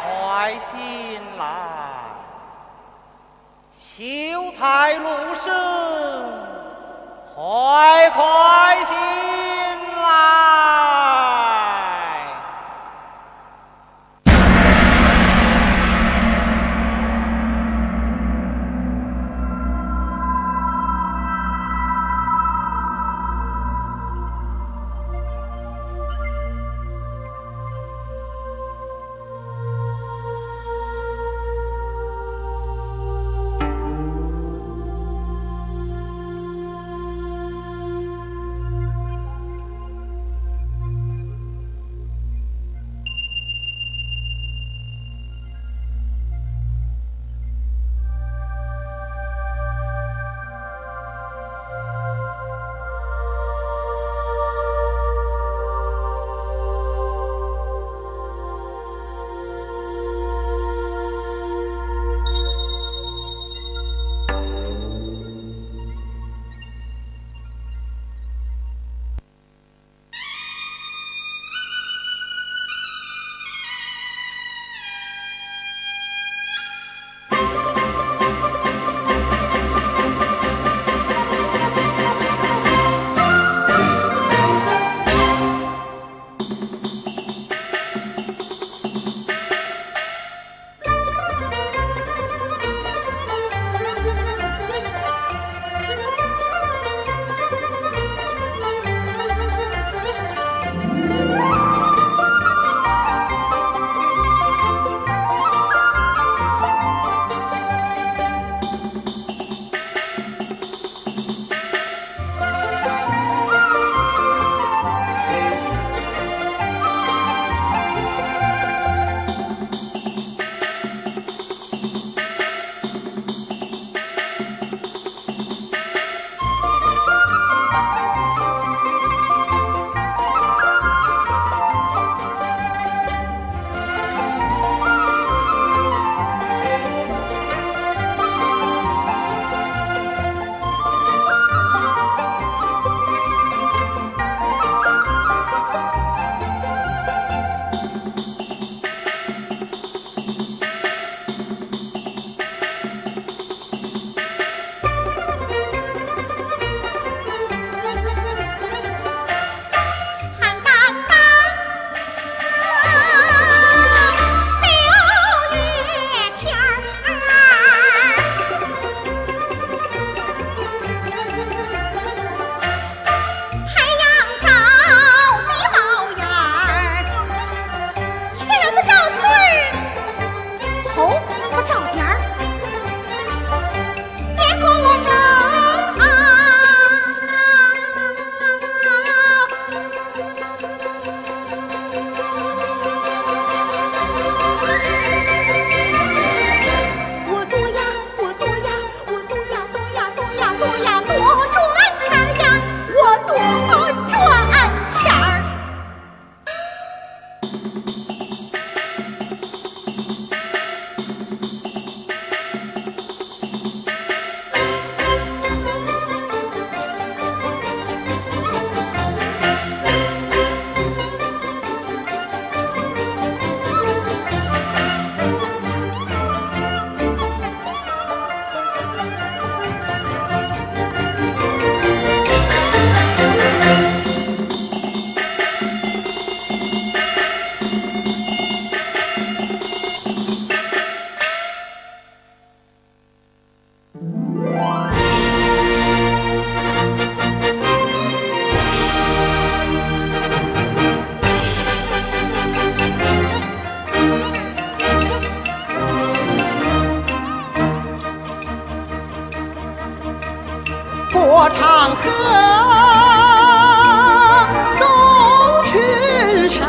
快醒来，秀才陆生，快醒来！过长河，走群山，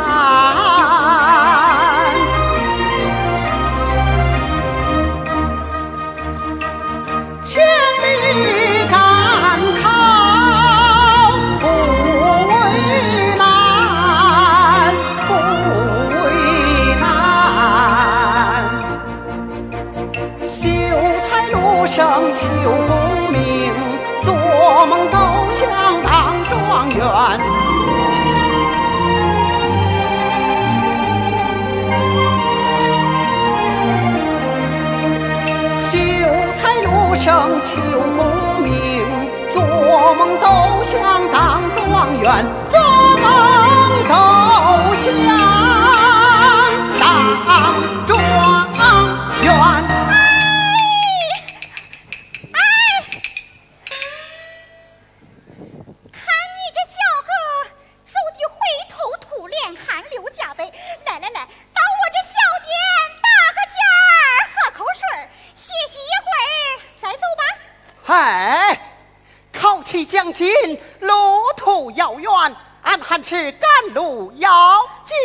千里赶考不为难，不为难。秀才陆生求功名，做梦都想当状元。鲁生求功名，做梦都想当状元，做梦都想当状元。哎，考期将近，路途遥远，俺还是赶路要紧。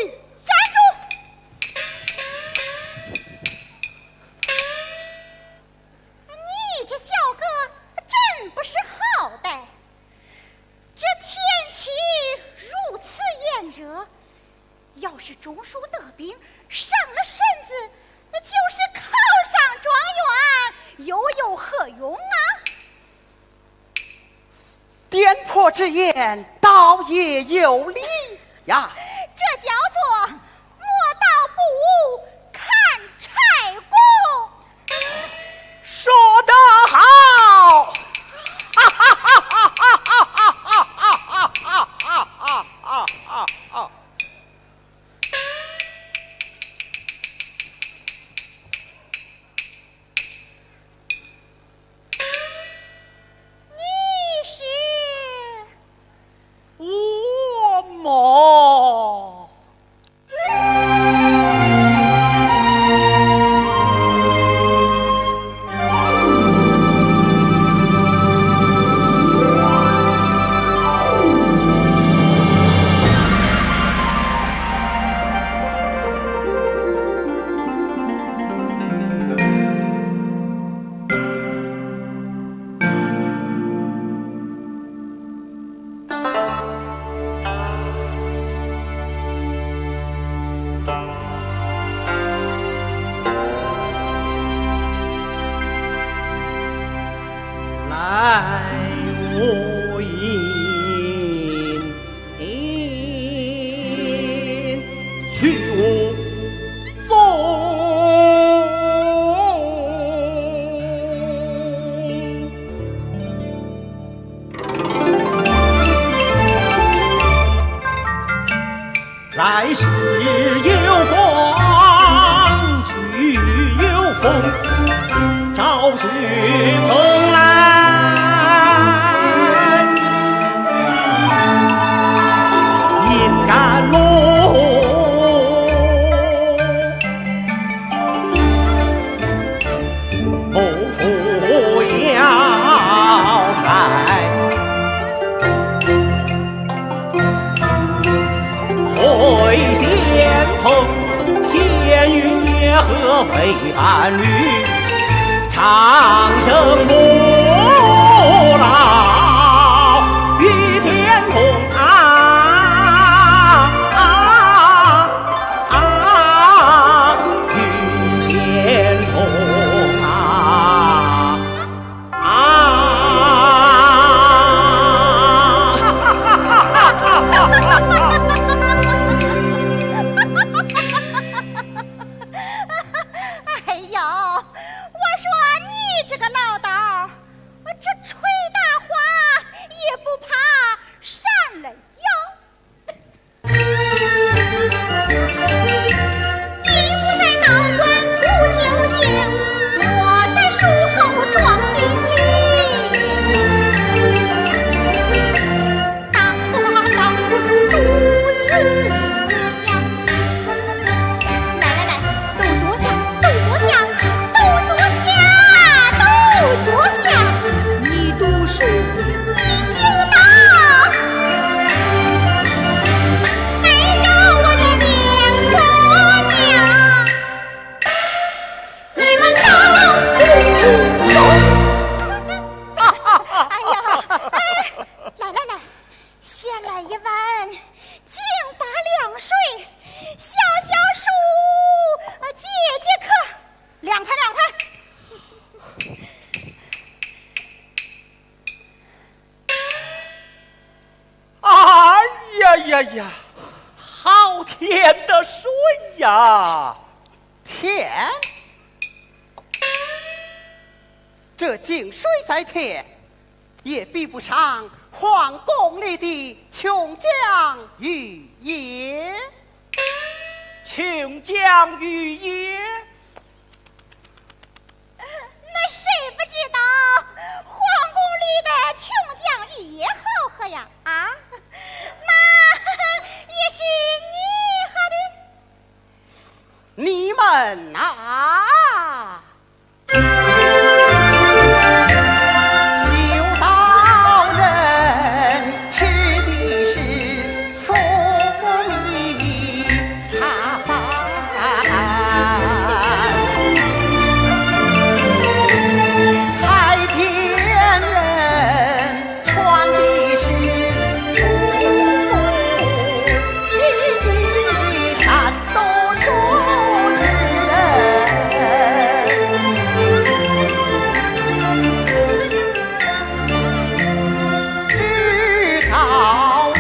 站住！你这小哥真不是好歹，这天气如此炎热，要是中暑得病，伤了身子，那就是考上状元，又有何用啊？颠簸之言，倒也有理呀。这叫做磨刀不误看柴工。说得好！哈哈哈哈哈哈哈哈哈哈哈哈哈！我么？来时有光，去有风，昭雪蓬莱，阴甘露，不负要来。会仙朋，仙云野鹤为伴侣，长生不老与天同与天同哎呦，我说你这个老道，这吹大话也不怕闪了腰。你不在道观不就行，我在树后装精灵，当话挡不住肚子。你行道，没有我的命婆娘，你们都哎呀，来，先来一碗净八凉水，消暑，解渴，凉快。呀，好甜的水呀！甜，这这井水在田，也比不上皇宫里的琼浆玉液。琼浆玉液，那谁不知道皇宫里的琼浆玉液好喝呀？啊，那也是你喝的。你们啊，修道人吃的是粗米茶饭，海天人穿的是土地山东树枝枝高远。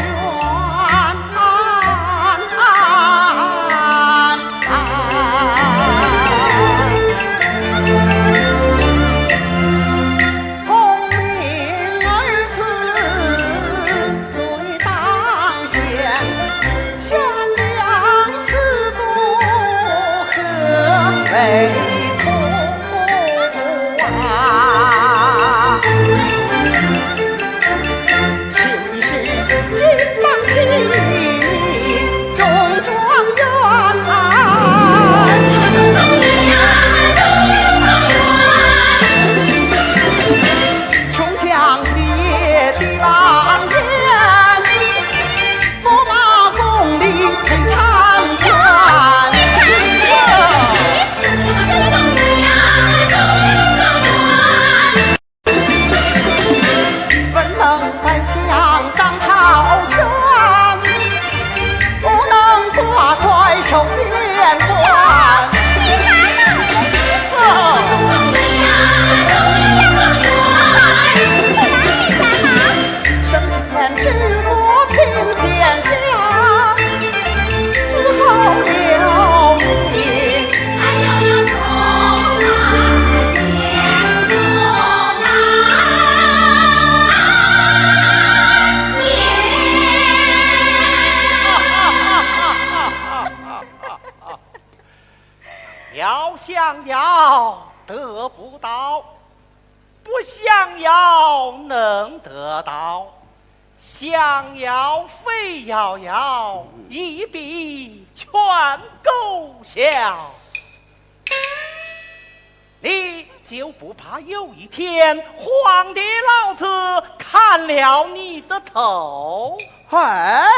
功名二字最当先，悬梁刺股何为苦啊？求的是金榜题名中状元啊！琼浆玉液的狼烟，驸马宫里配参见。不能白相当朝权，不能挂帅守边关。生前治国平天下，自号了名。要想要得不到，不想要能得到，想要非要，一笔全勾销。你就不怕有一天皇帝老子砍了你的头？哎，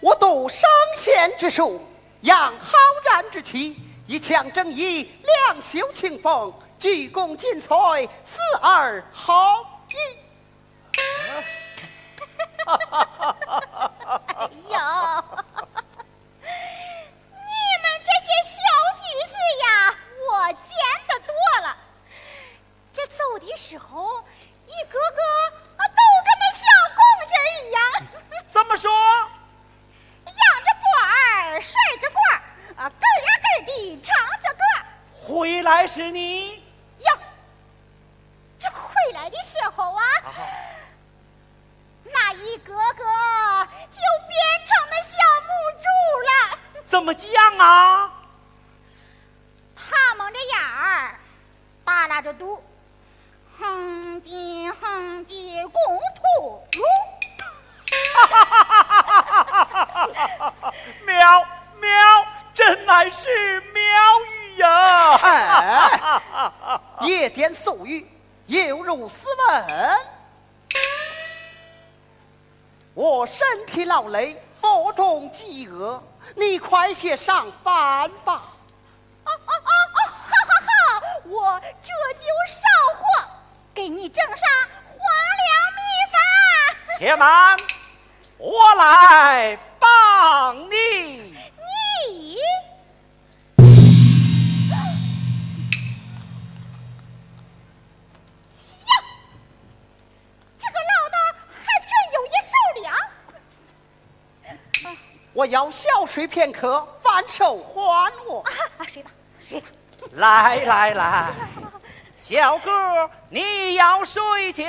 我读上贤之术，养浩然之气，一腔正义，两袖清风，鞠躬尽瘁，死而好义。哎呦，你们这些小举子呀，我见得多了。这走的时候，一个个都跟那小公鸡儿一样，怎么说？仰着脖儿，甩着棍儿，咯呀咯地唱着歌。回来是你哟，这回来的时候啊，那一个个就变成那小母猪了。怎么讲啊？他蒙着眼儿，扒拉着肚，哼唧哼唧公吐噜。妙妙，真乃是妙语呀！哎，夜点宿语，犹如斯文。我身体劳累，腹中饥饿，你快些上饭吧。好，我这就烧火，给你整上黄粱米饭。且慢，我来帮你。你呀，这个老道还真有一手粮。我要小睡片刻，反手还我。睡吧，睡吧。来来来，小哥，你要睡觉，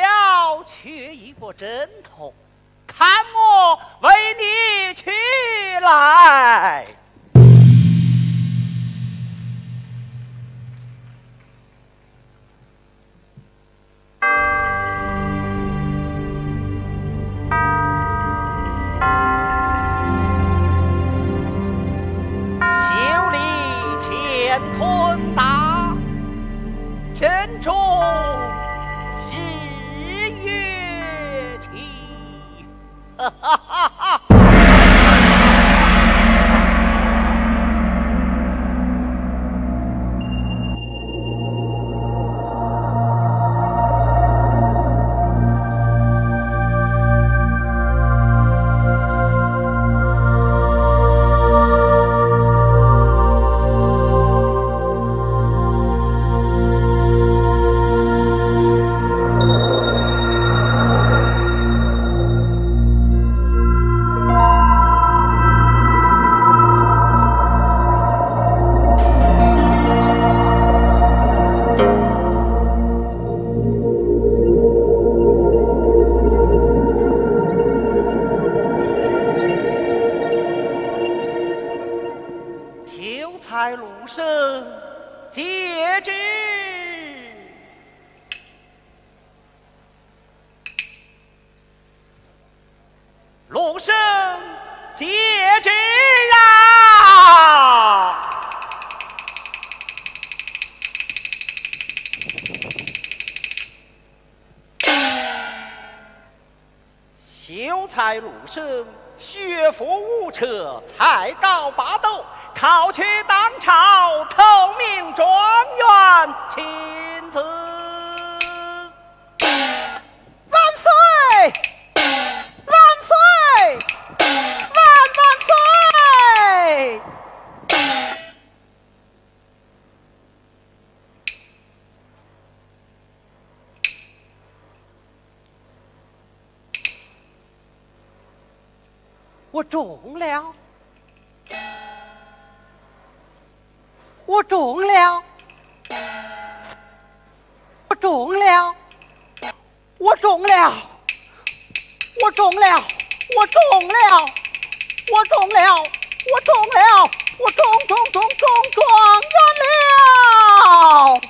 缺一个枕头，看我为你取来。修理乾坤大，珍重日月齐。哈哈哈哈！才路生皆知，路生皆知啊！秀才陆生，学富五车，才高八斗，考取当朝头名状元，亲自万岁！万岁！万岁！我中了！我中了！我中了！我中了！我中了！我中了！我中了！我中了！我中状元了！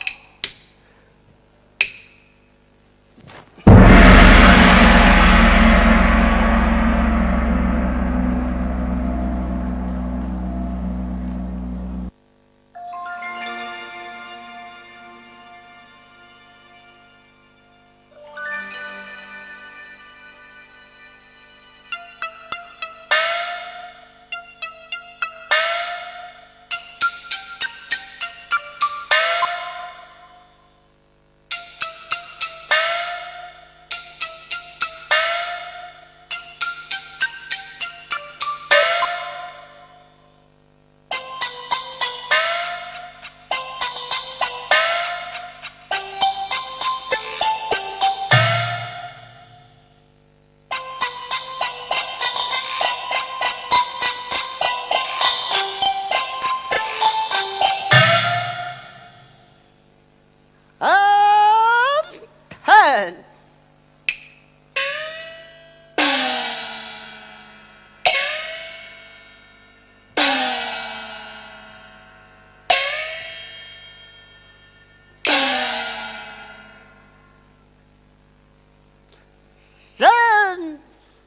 人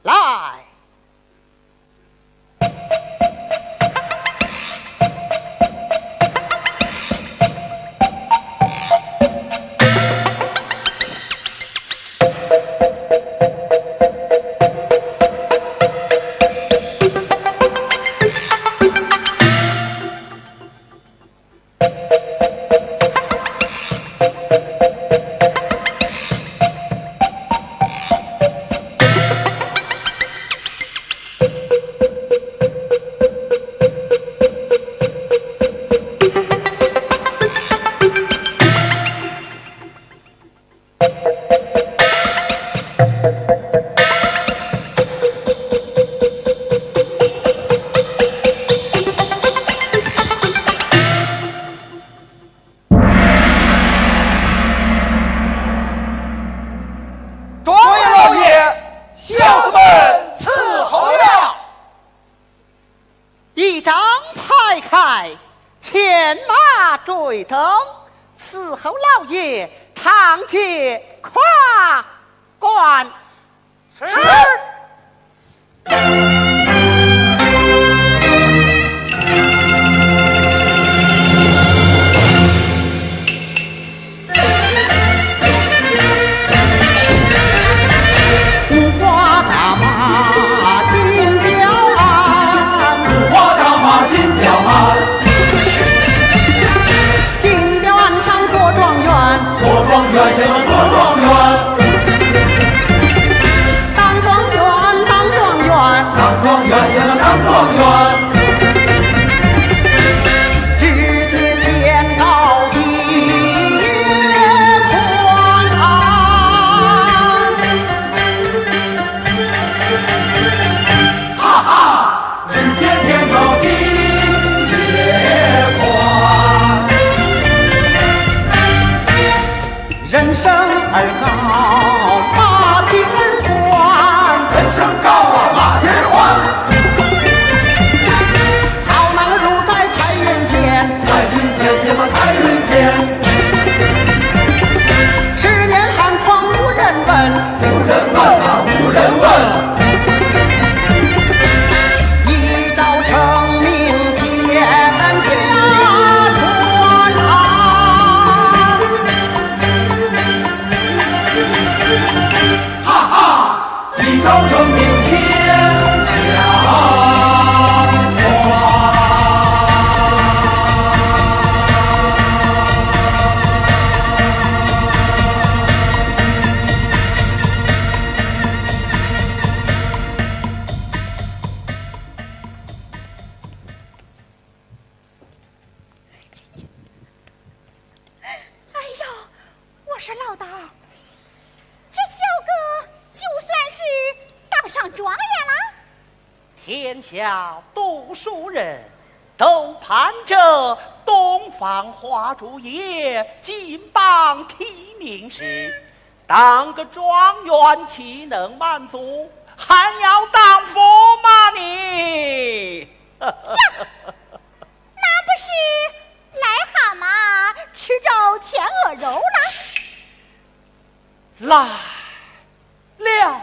来！对等，伺候老爷长街夸冠。是。天下读书人都盼着东方花烛夜金榜题名时，当个状元岂能满足，还要当驸马呢？呀，那不是癞蛤蟆吃着天鹅肉了？来了。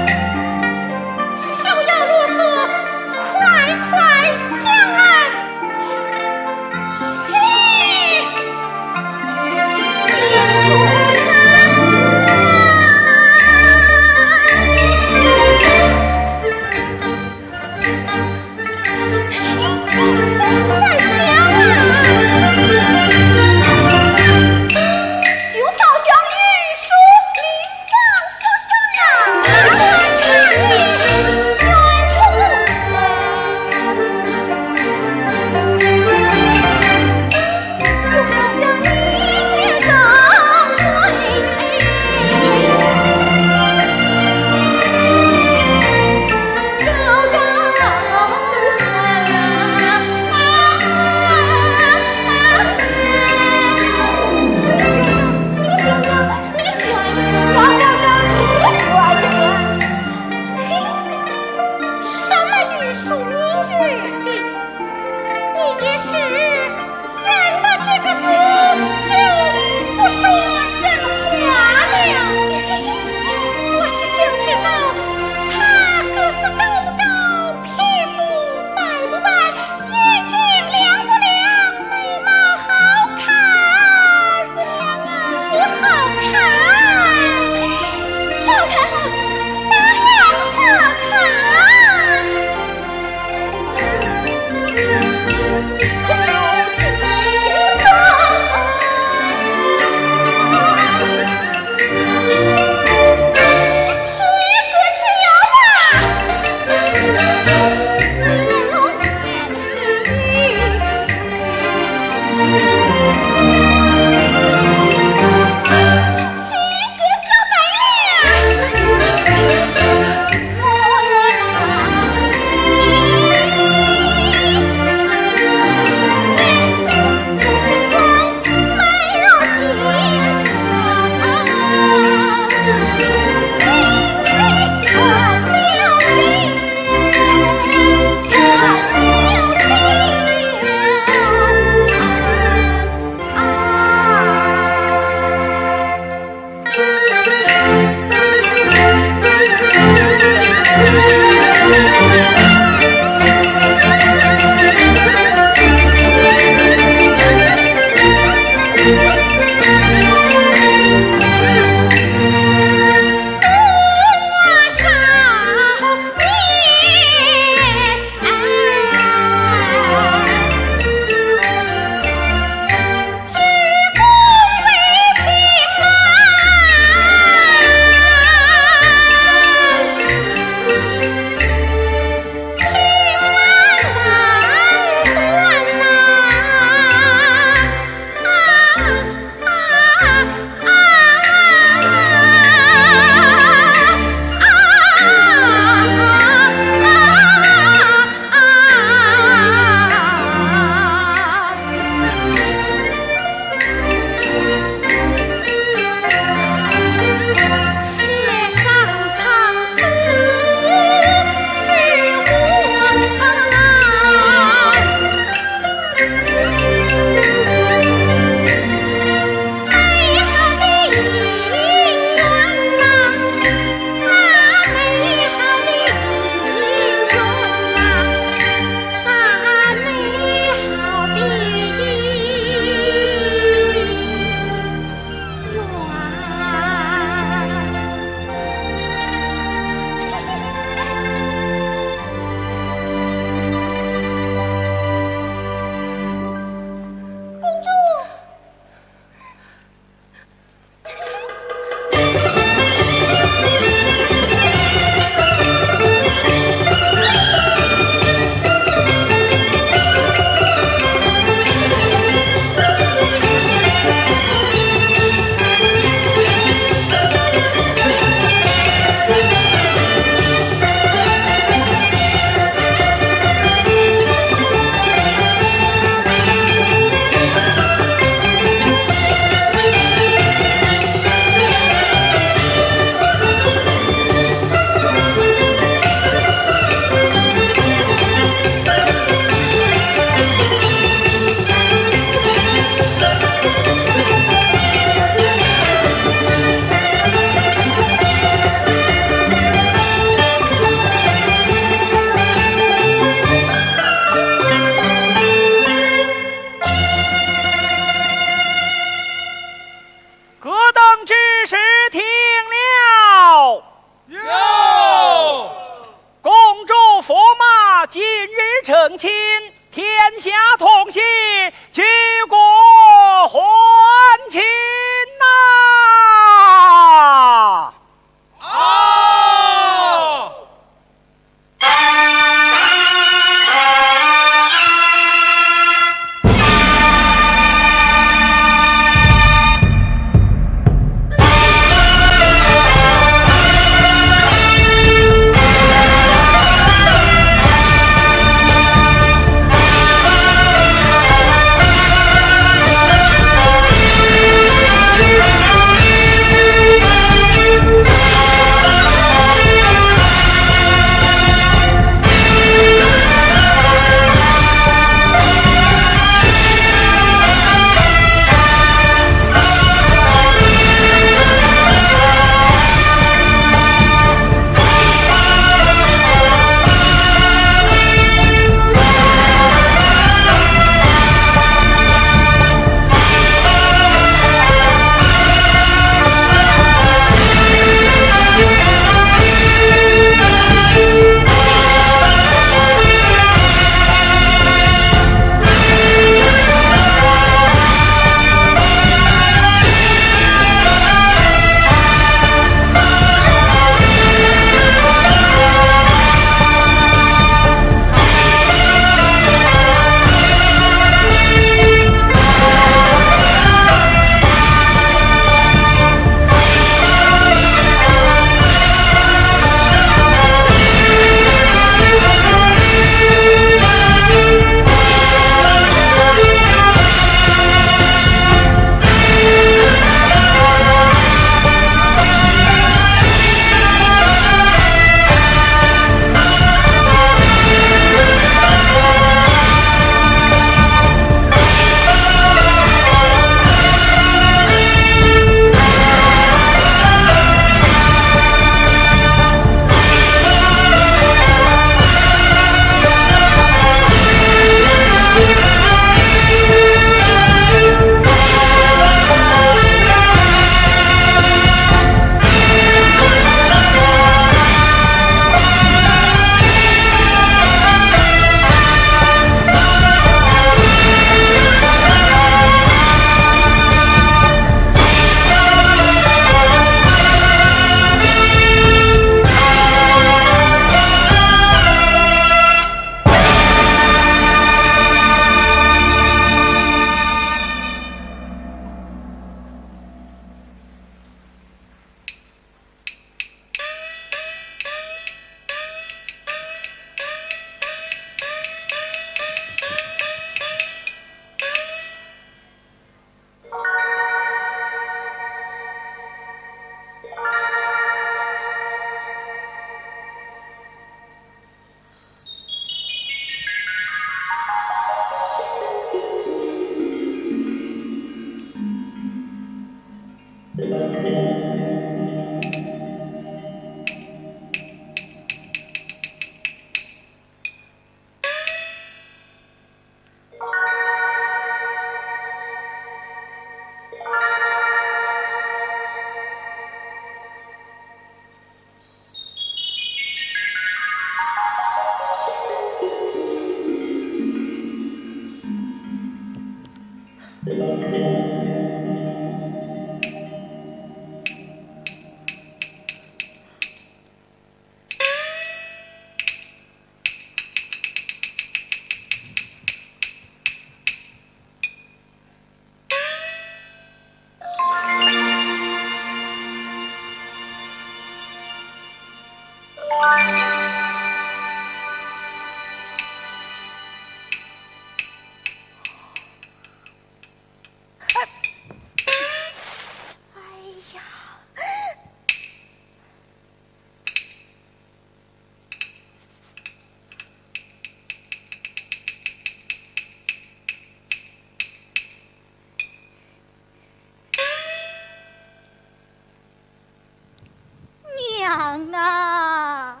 娘啊，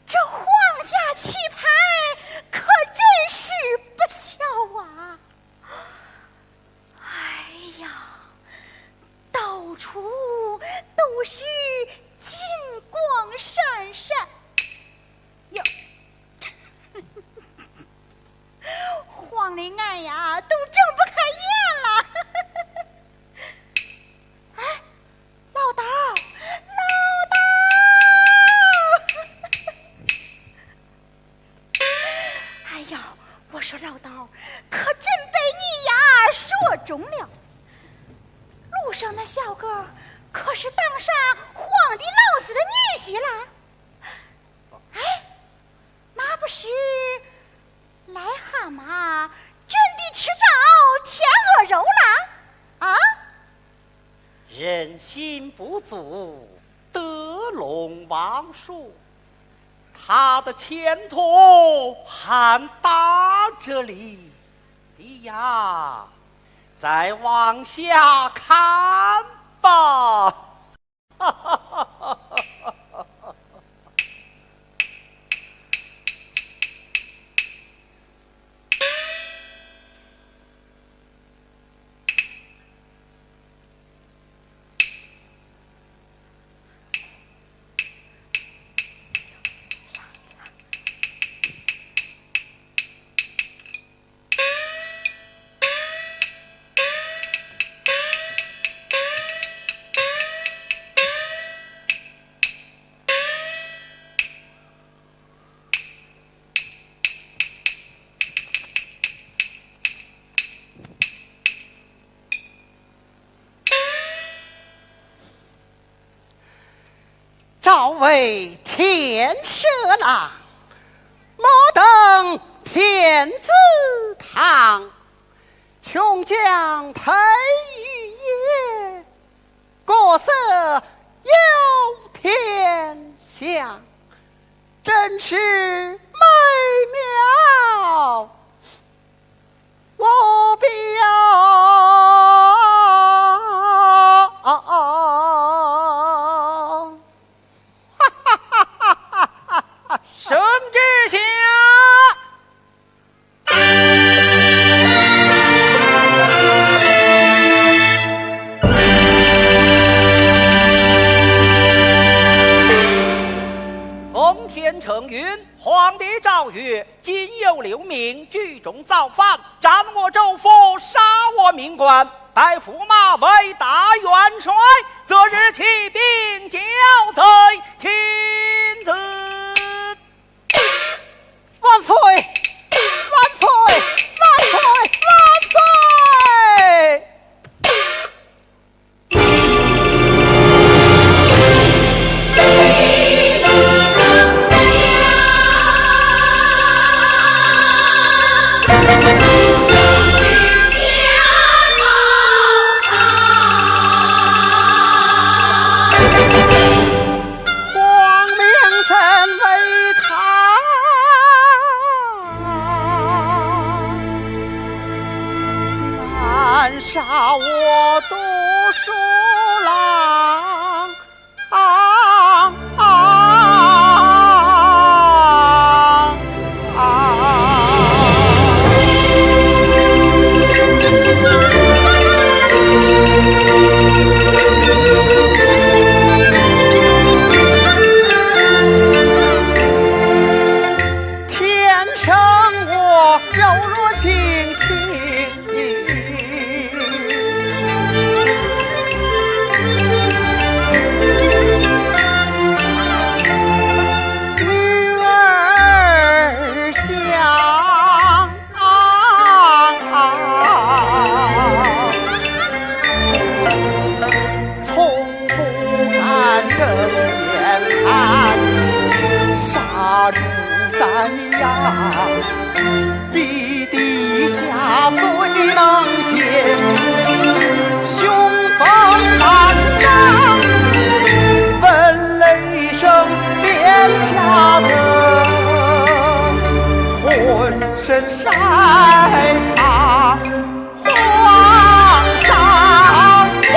这皇家棋牌可真是不小啊！哎呀，到处都是金光闪闪哟，晃的俺呀都睁不开眼了。哎，老道，哎呀，我说老道，可真被你呀说中了。路上那小个可是当上皇帝老子的女婿了。哎，那不是癞蛤蟆真的吃着天鹅肉了啊？人心不足，得陇望蜀，他的前途还大着哩的呀！再往下看吧。哈哈哈哈哈！赵为天舍郎，莫等天子堂。琼浆配玉液，国色有天香，真是美妙无比圣旨下，奉天承运，皇帝诏曰：今有6名聚众造反，占我州府，杀我民官，拜驸马为大元帅，择日起兵剿贼，亲自。万岁！万岁！万岁！万岁！皇命怎为他？难杀我独书郎天生我柔弱性情，女儿香，从不敢正眼看，杀猪宰羊，比地下最能行，雄风万丈，闻雷声变家的，浑身晒怕皇上呀。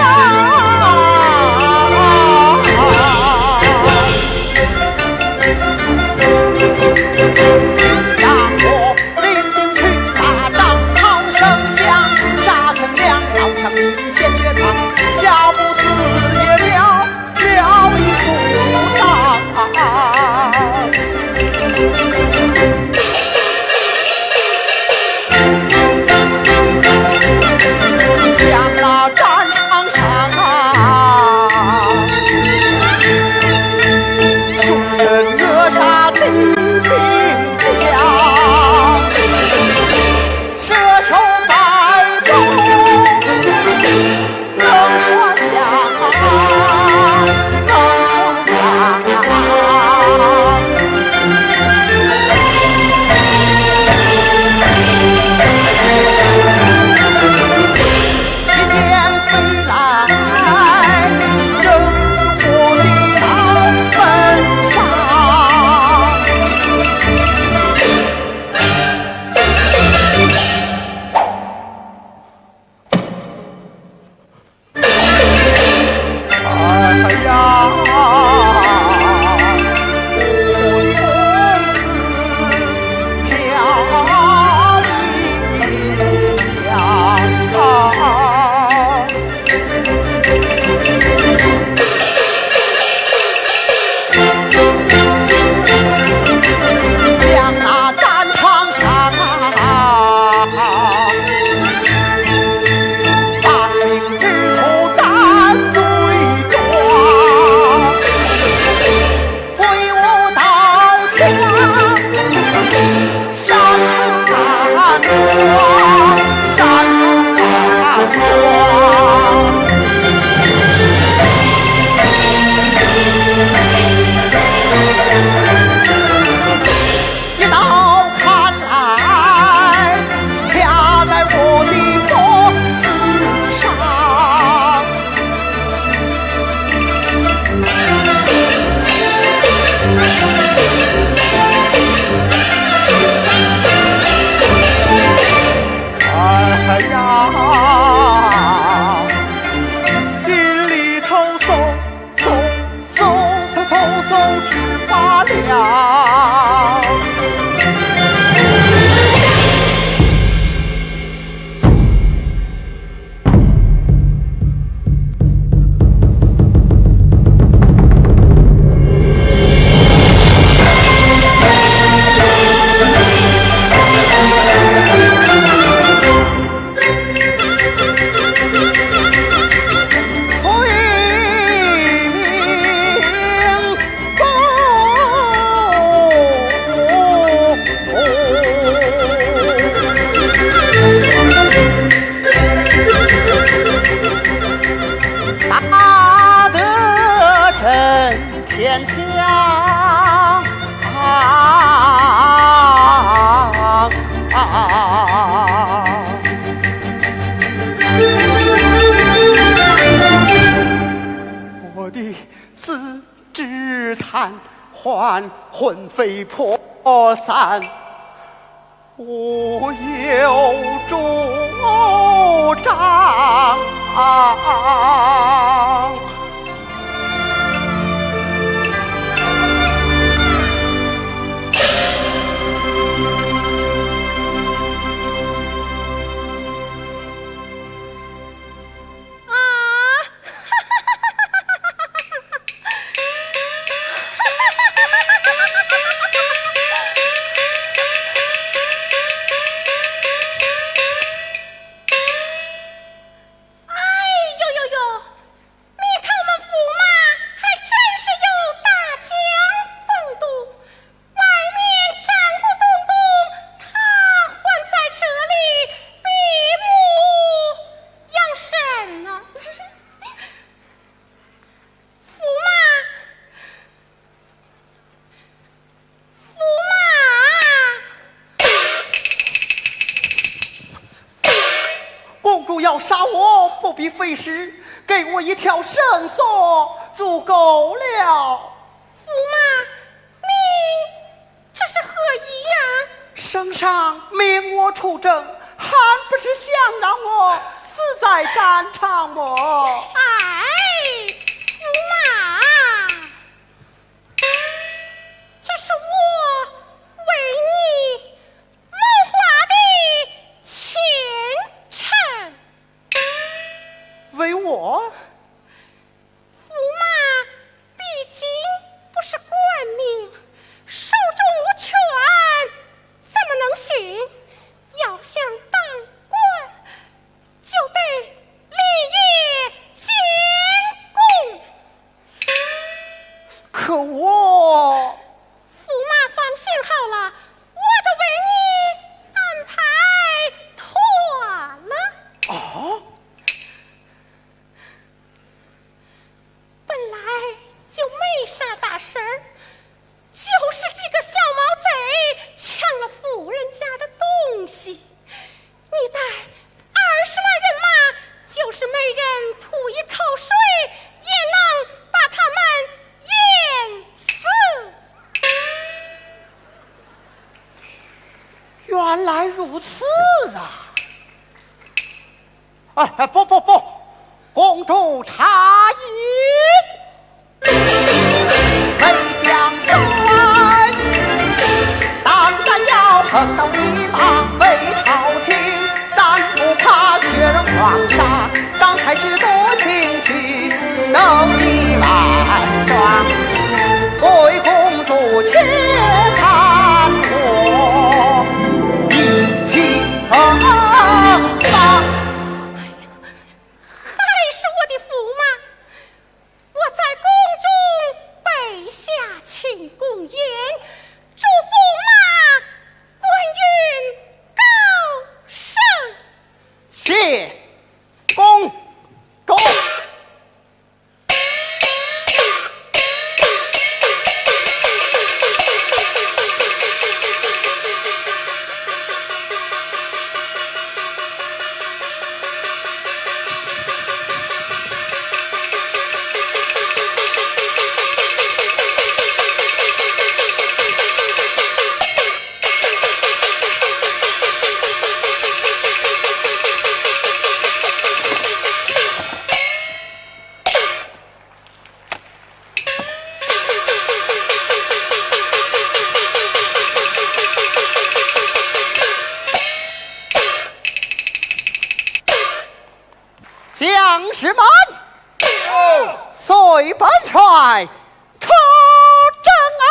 还魂飞魄散，无有主张。主要杀我，不必费事，给我一条绳索足够了。驸马，你这是何意呀？圣上命我出征，还不是想让我死在战场吗？哎，驸马，这是我为你谋划的前程。为我？驸马毕竟不是官命，手中无权，怎么能行？要想当官，就得立业建功。可我……驸马放心好了，我都为你安排妥了。哦，本来就没啥大事儿，就是几个小毛贼抢了夫人家的东西。你带20万人马，就是每人吐一口水，也能把他们淹死。原来如此啊！哎，不，公主差矣。为将生来，当然要横刀立马为朝廷，咱不怕血人黄沙。刚开始多情趣，能力万双，为公主且看我一气风发。还是我的驸马，我在宫中备下庆功宴，祝驸马官运高升。谢公主。将士们，随本帅出征啊！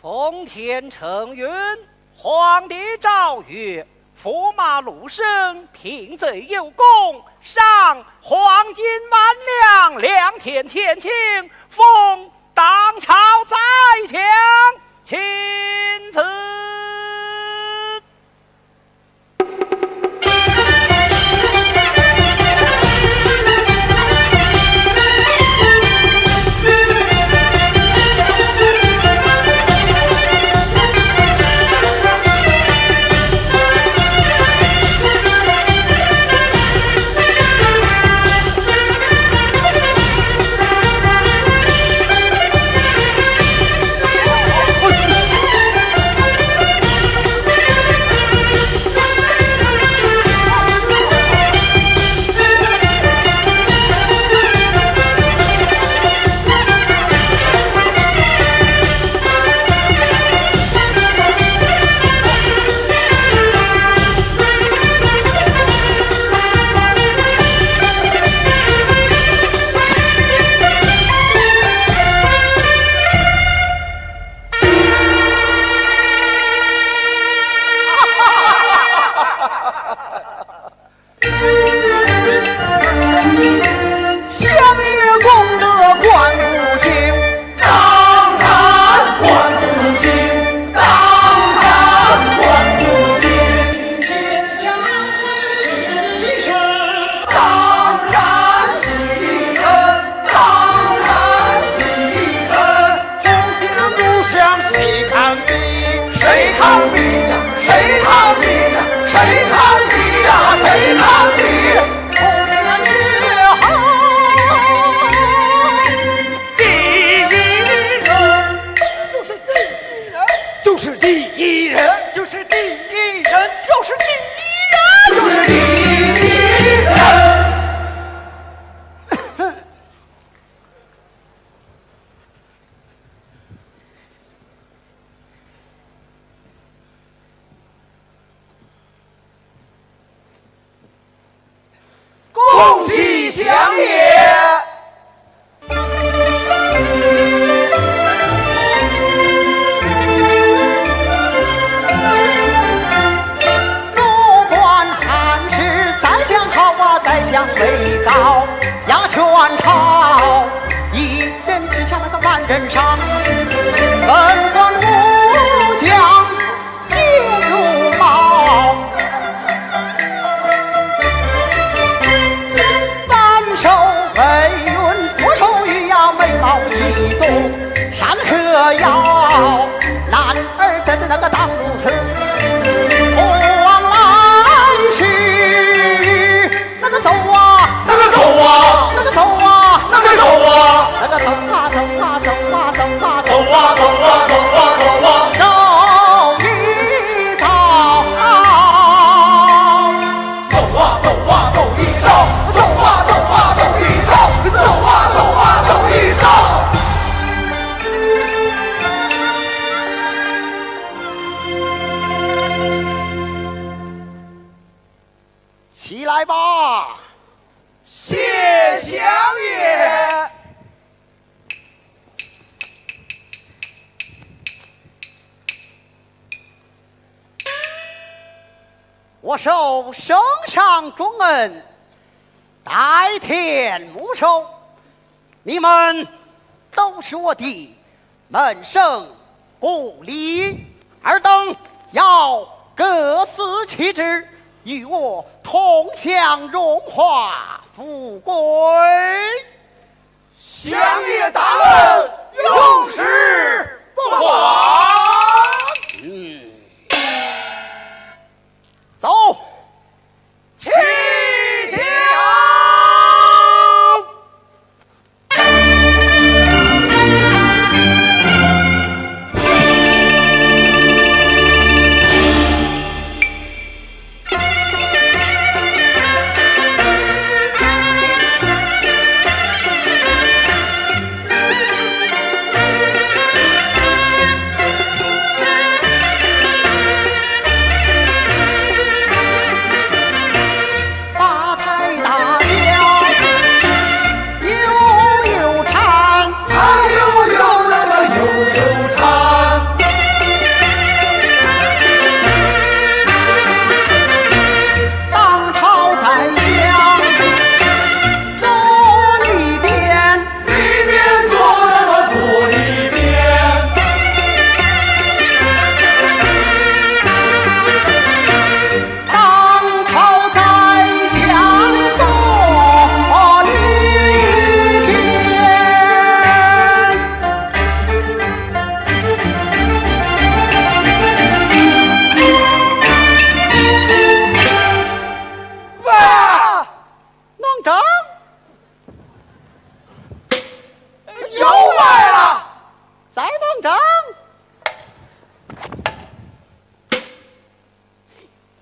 奉天承运，皇帝诏曰：驸马陆生听贼有功，赏黄金万两，2天前请，封当朝宰相，钦此。恭喜相爷！祖官汉室再相好啊，再相为高，压全朝，一人之下那个万人伤，文官武将皆如毛。手为云，俯首欲呀，眉毛一动，山河摇，男儿得知那个当如此，国王来时，那个走啊，那个走啊，那个走啊，那个走啊，那个走啊，走啊，走啊，走啊，走啊，走啊，走啊，走啊，走一遭，走啊，走啊，走一遭，走啊，走啊，走一遭，走啊，走啊，走一遭。起来吧，谢相爷。我受圣上重恩，代天牧首，你们都是我的门生故吏，尔等要各司其职，与我同享荣华富贵。相爷大人有事不还。走，起驾！当章。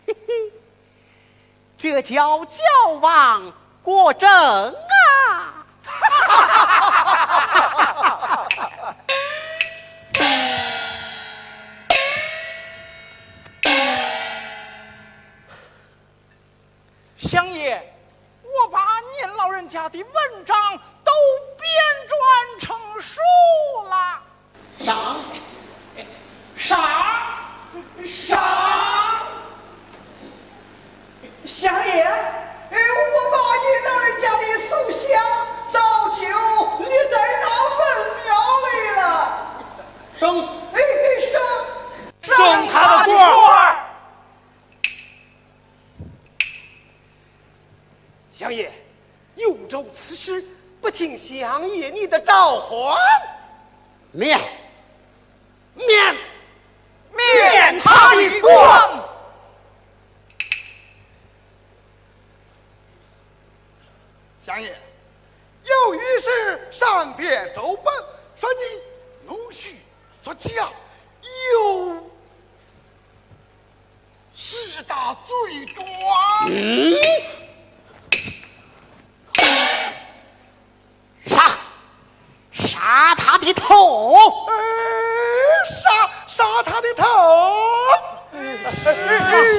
嘿嘿，这叫矫枉过正啊！相爷，我把您老人家的文章都编撰成书了。上！相爷，我把您老人家的塑像早就立在那文庙里了。升他的官儿。相爷，有州此事，不听相爷你的召唤，免他的官。相爷，有一事上殿奏本，说你陆续作假，有四大罪状。杀他的头！杀他的头！杀他的头！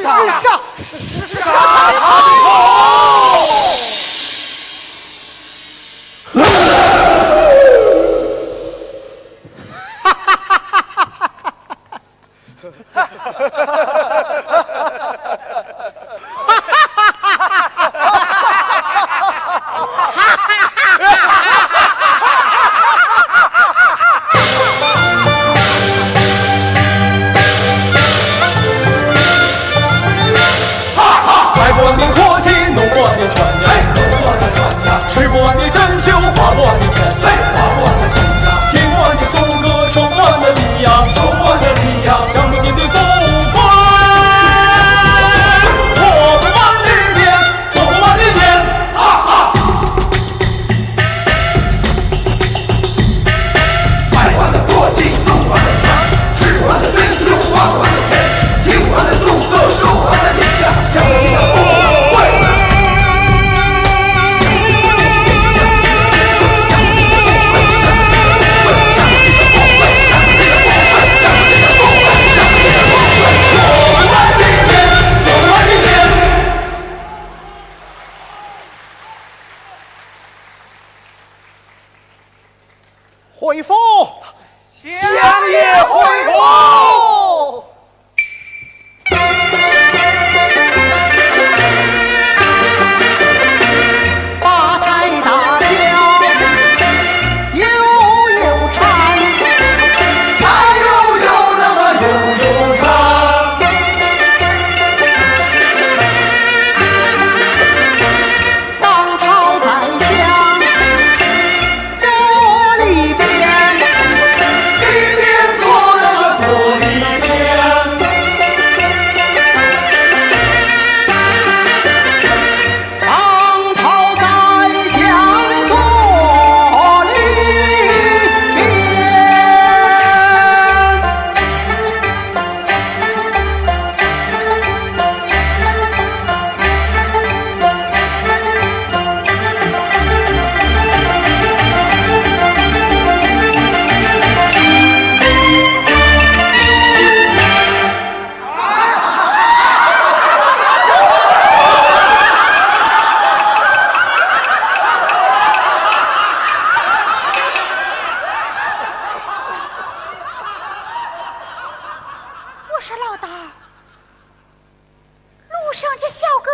回府，相爷回府。八抬大轿悠悠长，他悠那么悠长。当朝宰相坐里边，一边坐那个坐里边。当朝宰相坐里边。我说老大，路上这小哥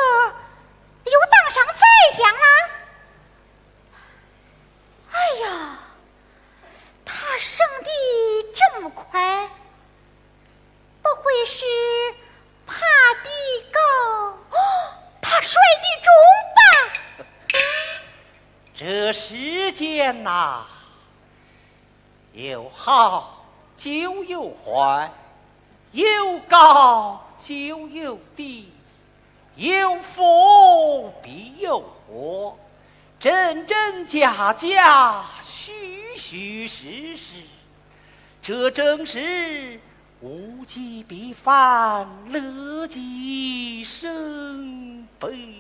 又当上宰相了。哎呀，他升的这么快，不会是爬地高，他摔地重吧？这世间呐，有好就有坏，有高就有低，有福必有祸，真真假假，虚虚实实。这正是物极必反，乐极生悲。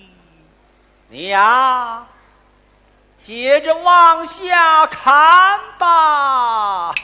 你呀，接着往下看吧。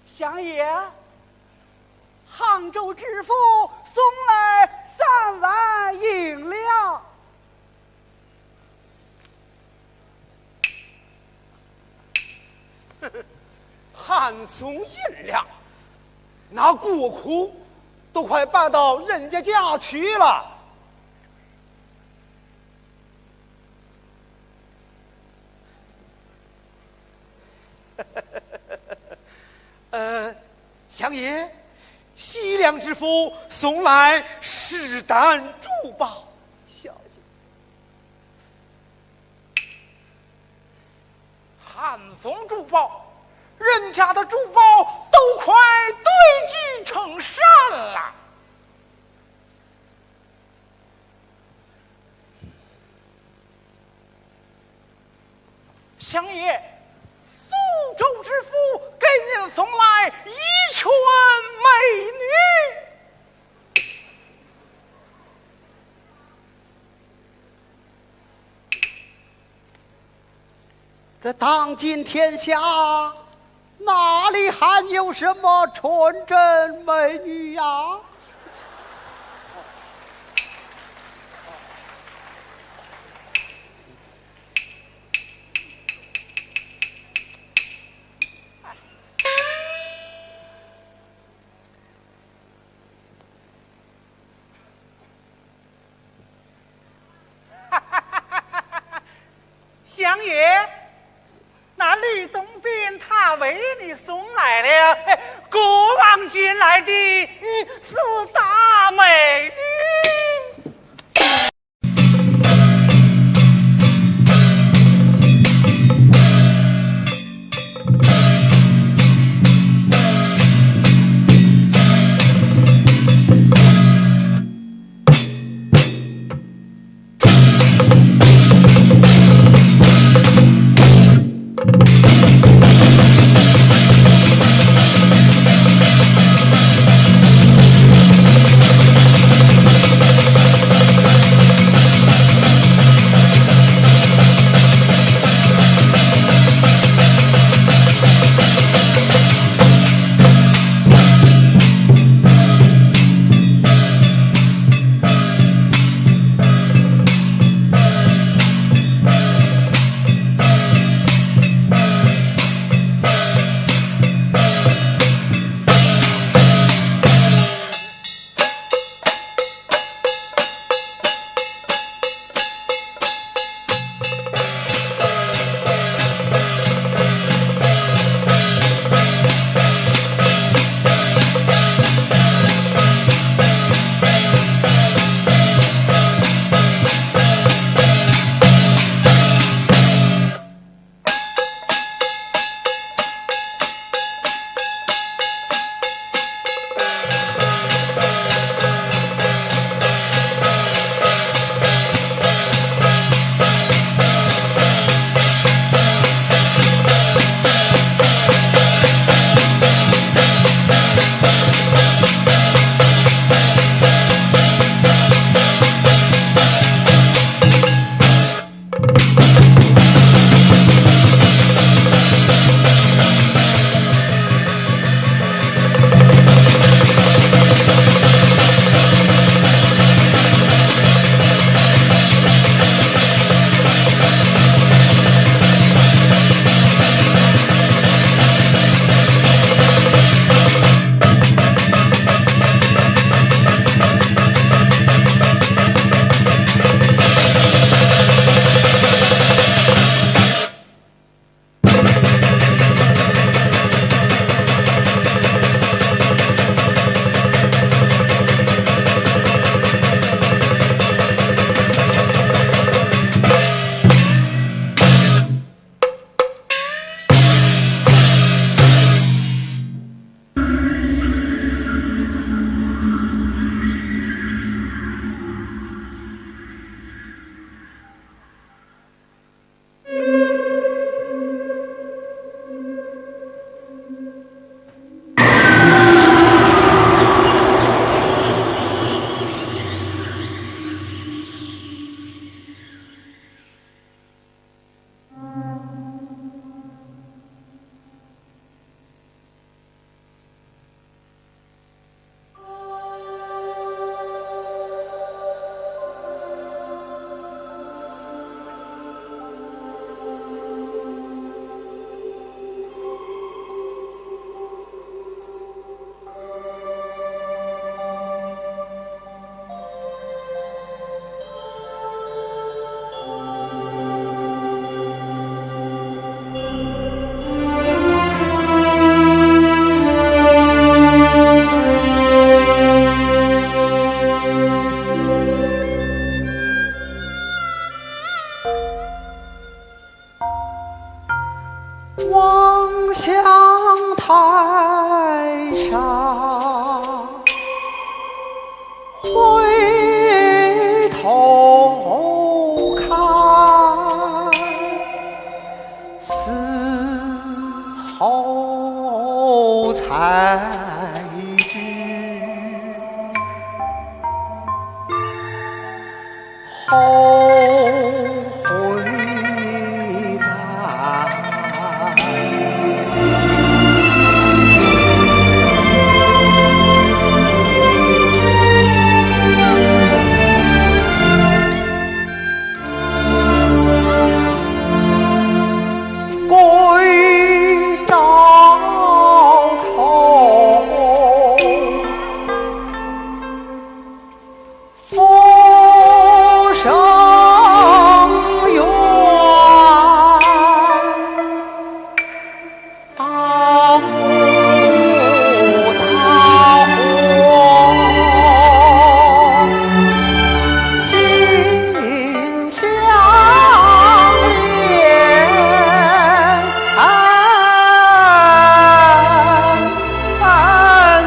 相爷，杭州知府送来3万银两。还送银两，那国库都快搬到人家家去了。相爷，西凉知府送来10担珠宝，小姐。汉宋珠宝，人家的珠宝都快堆积成山了。相爷，苏州知府给您送来1群美女。这当今天下，哪里还有什么纯真美女呀？相爷，那吕洞宾他为你送来了过往进来的4大美女。向台上回头看，死后才知后悔大。归赵州，浮生缘，大富大祸，今相恋。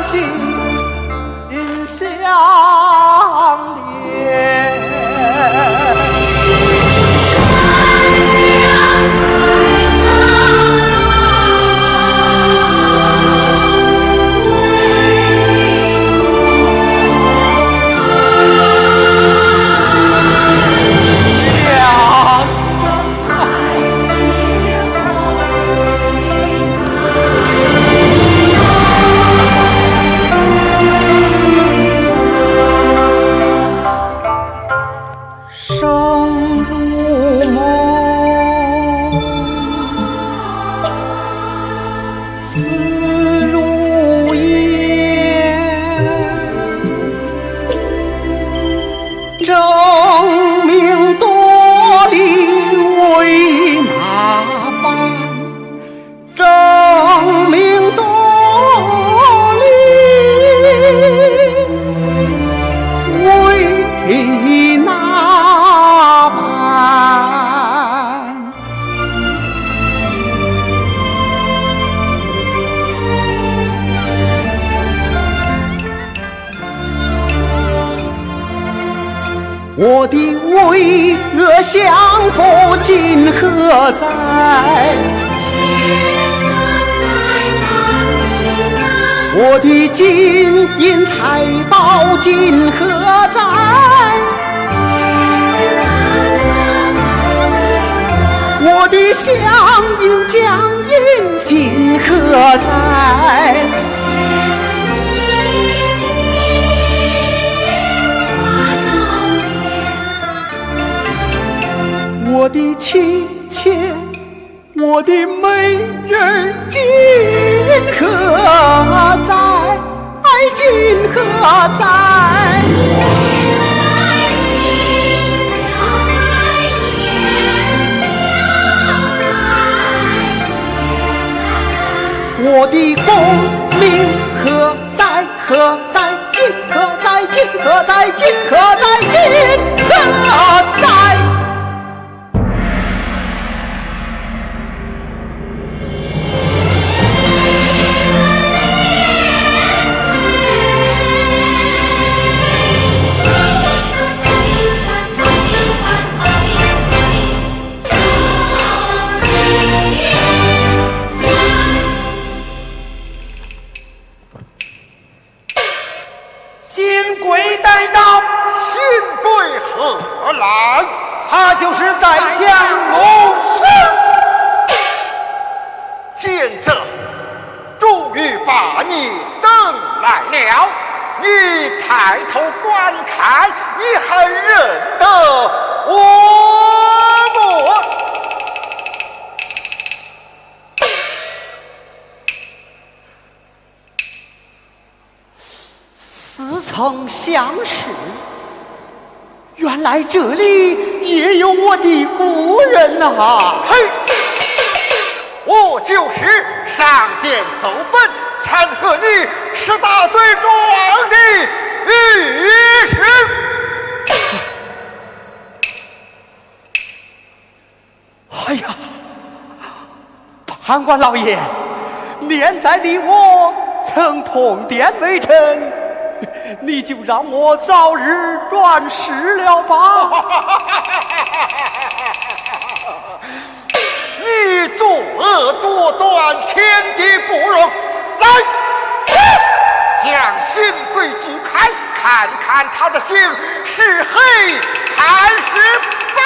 今相恋。生如梦，死如烟，争名夺利为哪般？争名夺利为哪般？我的为恶相负今何在？我的金银财宝今何在？我的香银江银今何在？我的妻妾，我的美人今何在？今何在？我的功名何在？何在？今何在？今何在？今何在？今何在？新贵带到，新贵何来？他就是宰相鲁是见着，终于把你等来了。你抬头观看，你还认得我不？似曾相识，原来这里也有我的故人啊！嘿，我就是上殿奏本，参和你是大罪状的御史。哎呀，判官老爷，念在你我曾同殿为臣，你就让我早日转世了吧。你作恶多端，天地不容。来，将新规矩开，看看他的姓是黑还是白。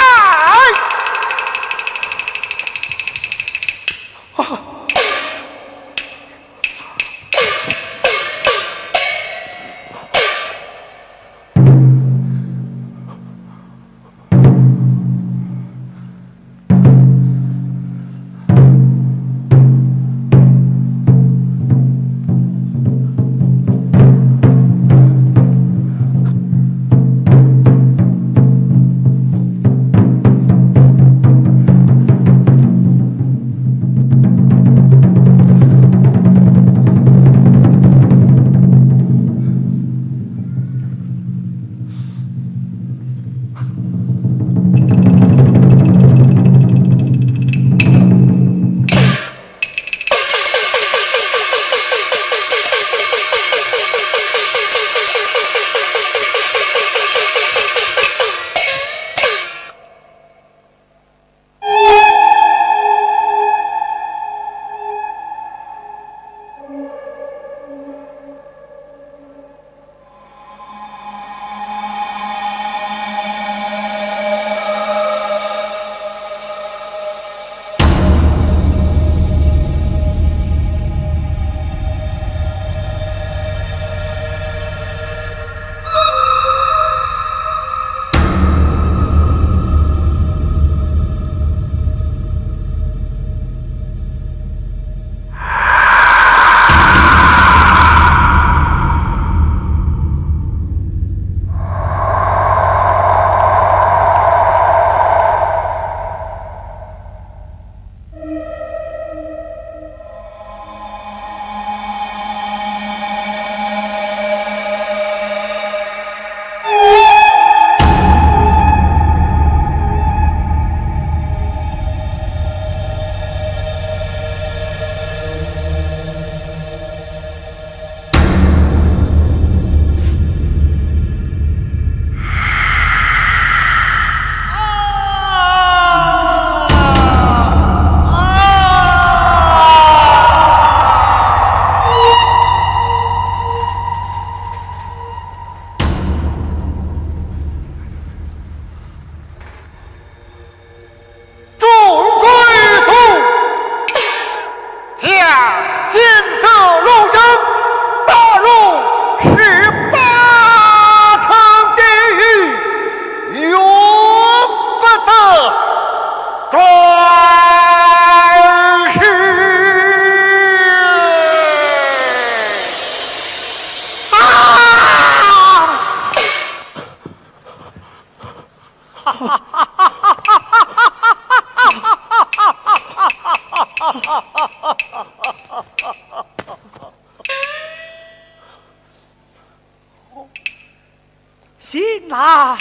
醒来，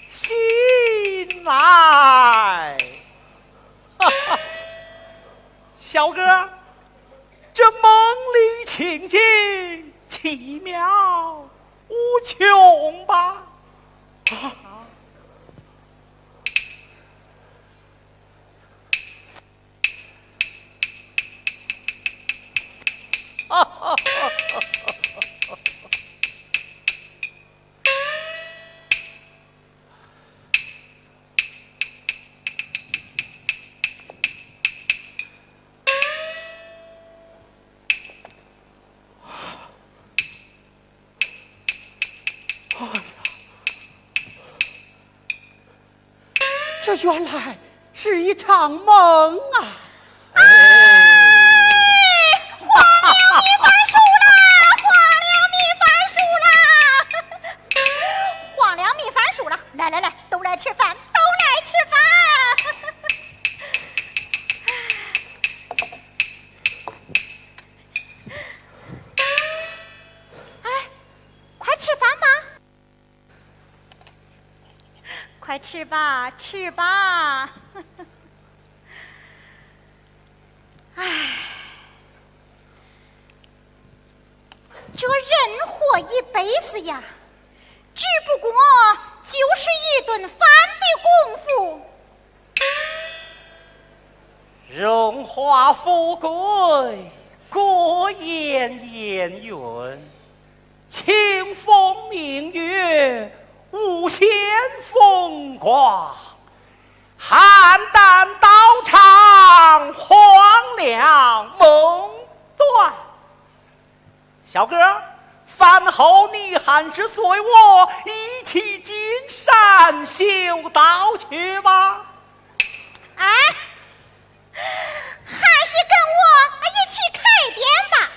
醒来！小哥，这梦里情景奇妙无穷吧？这原来是一场梦啊！哎，黄粱米饭熟了，黄粱米饭熟了，黄粱米饭熟了，来来来，都来吃饭，都来吃饭。哎，快吃饭吧！快吃吧，吃吧！哎，一辈子呀，只不过就是一顿饭的功夫。荣华富贵，过眼烟云，清风明月，无限风光。邯郸道场，黄粱梦断。小哥，饭后你还是随我一起进山修道去吧。哎，还是跟我一起开店吧。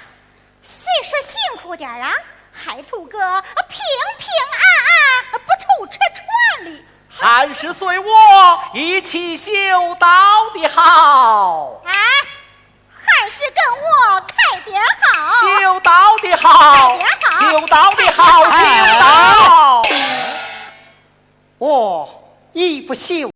虽说辛苦点啊，还图个平平安安，不愁吃穿哩。还是随我一起修道的好。哎，还是跟我开店好。修道的好，修道的好，修道。我亦不修